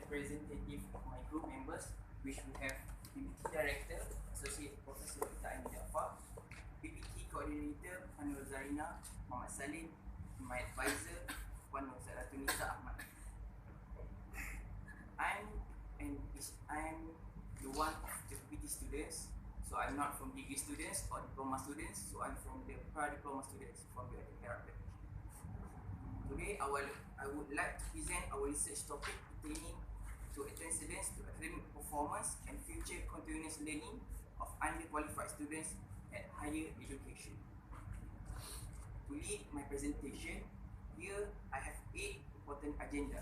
representative of my group members, which we have PPT Director, Associate Professor Ita Aini Jaafar, PPT Coordinator Fanul Zarina, Muhammad Salim, my advisor, Puan Nur Zaratunisa Ahmad. I'm the one of the PPT students, so I'm not from degree students or diploma students, so I'm from the pra-diploma students from the Perak. Today, I would like to present our research topic pertaining to antecedents to academic performance and future continuous learning of underqualified students at higher education. To lead my presentation, here I have 8 important agenda.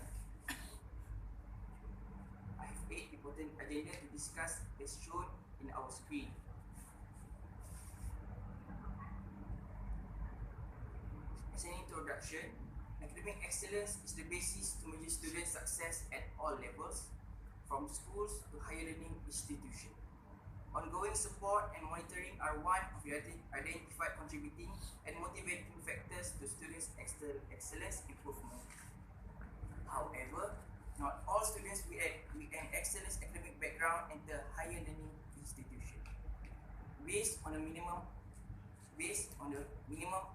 To discuss as shown in our screen. As an introduction, academic excellence is the basis to measure student success at all levels, from schools to higher learning institutions. Ongoing support and monitoring are one of the identified contributing and motivating factors to students' excellence improvement. However, not all students with an excellent academic background enter higher learning institution. Based on the minimum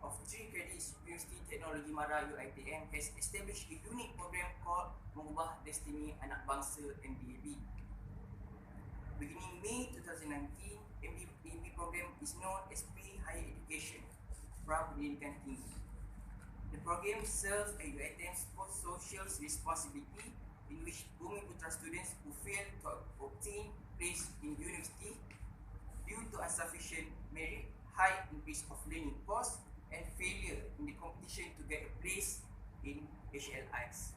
of 3 credits, University Teknologi Mara UiTM has established a unique program called Mengubah Destiny Anak Bangsa MBAB. Beginning May 2019, MBAB program is known as Pre-Higher Education, Pra-Pendidikan Tinggi. The program serves as UiTM's post-social responsibility, in which Bumiputra students who fail to obtain place in university due to insufficient merit, high increase of learning costs, and failure in the competition to get a place in HLIs.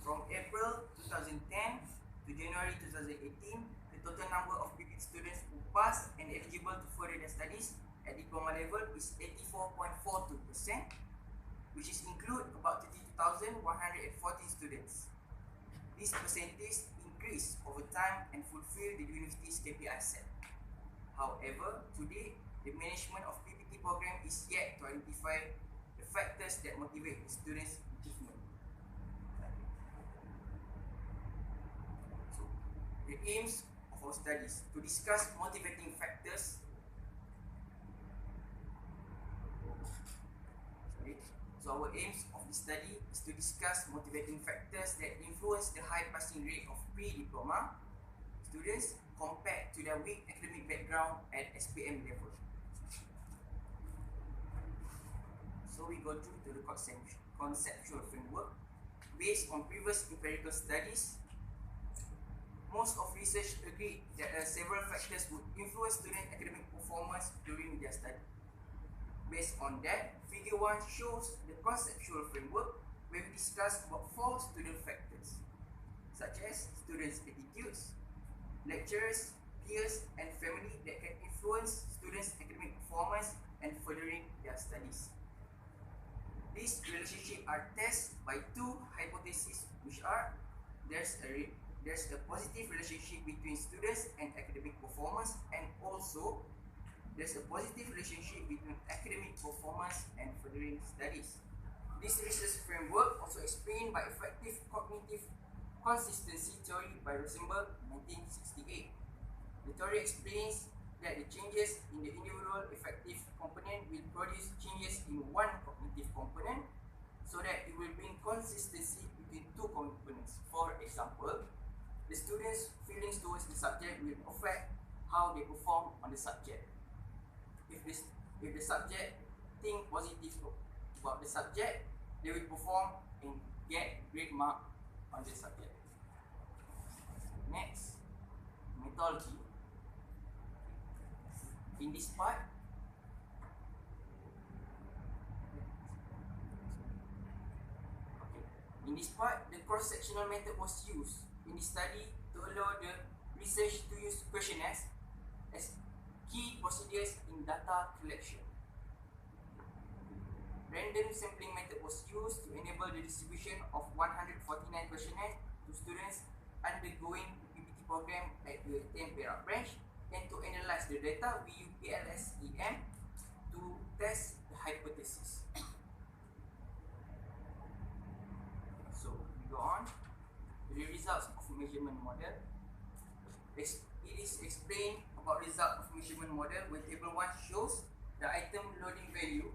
From April 2010 to January 2018, the total number of PPT students who pass and eligible to further their studies at diploma level is 84.42%, which is include about 32,114 students. This percentage increase over time and fulfill the university's KPI set. However, today, the management of PPT program is yet to identify the factors that motivate the students' achievement. So, the aims of our studies to discuss motivating factors. So our aims of the study is to discuss motivating factors that influence the high passing rate of pre-diploma students compared to their weak academic background at SPM level. So we go through to the conceptual framework. Based on previous empirical studies, most of research agree that several factors would influence student academic performance during their study. Based on that, Figure 1 shows the conceptual framework where we discuss about 4 student factors, such as students' attitudes, lecturers, peers, and family that can influence students' academic performance and furthering their studies. These relationships are tested by 2 hypotheses, which are there's a positive relationship between students and academic performance, and also there's a positive relationship between academic performance and furthering studies. This research framework also explained by effective cognitive consistency theory by Rosenberg in 1968. The theory explains that the changes in the individual effective component will produce changes in one cognitive component, so that it will bring consistency between 2 components. For example, the students' feelings towards the subject will affect how they perform on the subject. If the subject think positive about the subject, they will perform and get great mark on the subject. Next, methodology. In this part, the cross-sectional method was used in the study to allow the research to use questionnaires as key procedures in data collection. Random sampling method was used to enable the distribution of 149 questionnaires to students undergoing PPT program at the UiTM Perak branch, and to analyze the data, we use PLS-EM to test the hypothesis. So we go on. The result measurement model. It is explained about result of measurement model when table 1 shows the item loading value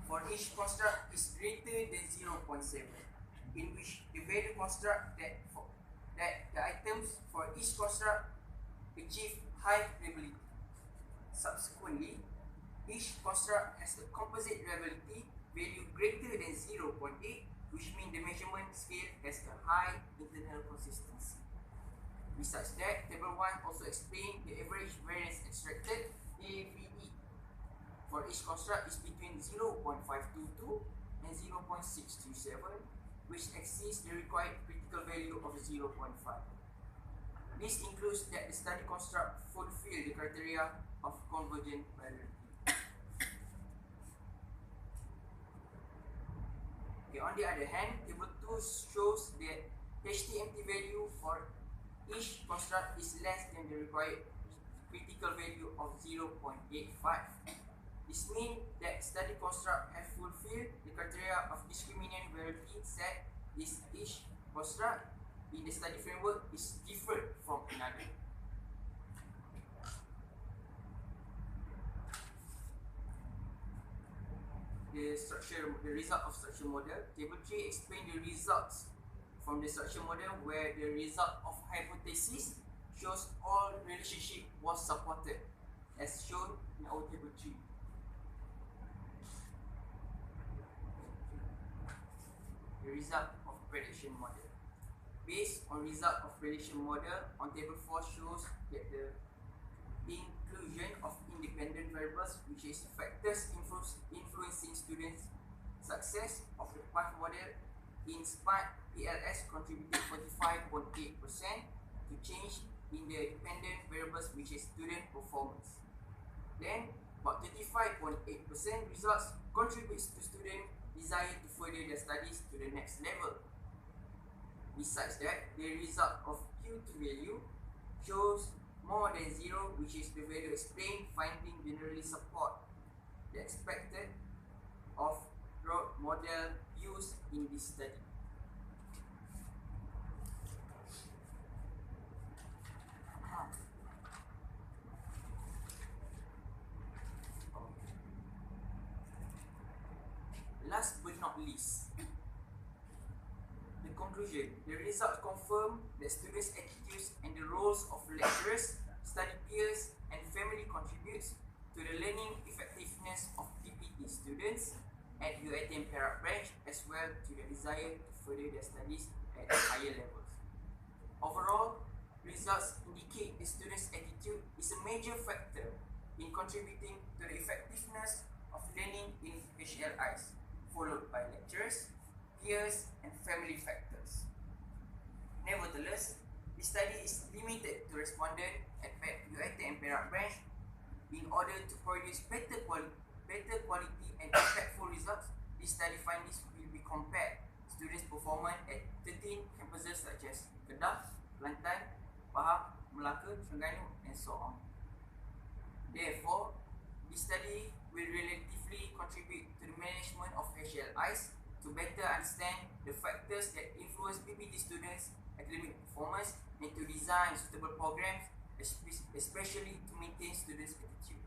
for each construct is greater than 0.7, in which the value construct that the items for each construct achieve high reliability. Subsequently, each construct has a composite reliability value greater than 0.8, which means the measurement scale has a high internal consistency. Besides that, table 1 also explains the average variance extracted, AVE, for each construct is between 0.522 and 0.627, which exceeds the required critical value of 0.5. This includes that the study construct fulfill the criteria of convergent variability. Okay, on the other hand, table 2 shows that HTMT value for each construct is less than the required critical value of 0.85. This means that study construct have fulfilled the criteria of discriminant variability set is each construct in the study framework is different from another. The result of structure model. Table 3 explains the results from the structure model, where the result of hypothesis shows all relationship was supported, as shown in our table 3. The result of prediction model. Based on result of prediction model, on table 4 shows that the inclusion of independent variables, which is factors influencing students' success of the path model in SMART PLS contributed 45.8% to change in the dependent variables, which is student performance. Then about 35.8% results contributes to student desire to further their studies to the next level. Besides that, the result of Q2 value shows more than 0, which is the value explained finding generally support the expected of road model used in this study. Last but not least, the conclusion. The results confirm that students' attitudes and the roles of lecturers, study peers, and family contributes to the learning effectiveness of PPT students at UiTM Perak branch, as well to the desire to further their studies at higher levels. Overall, results indicate the students' attitude is a major factor in contributing to the effectiveness of learning in HLIs, followed by lecturers, peers, and family factors. Nevertheless, the study is limited to respondents at UiTM Perak branch. In order to produce better quality and impactful results, the study findings will be compared students' performance at 13 campuses such as Kedah, Kelantan, Pahang, Melaka, Terengganu, and so on. Therefore, the study will relatively contribute to the management of HLIs to better understand the factors that influence PPT students' academic performance and to design suitable programs, especially to maintain students' attitude.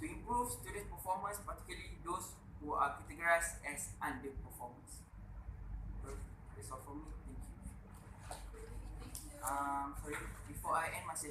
To improve students' performance, particularly those who are categorized as underperformers. That's all from me. Thank you. Sorry, before I end my session,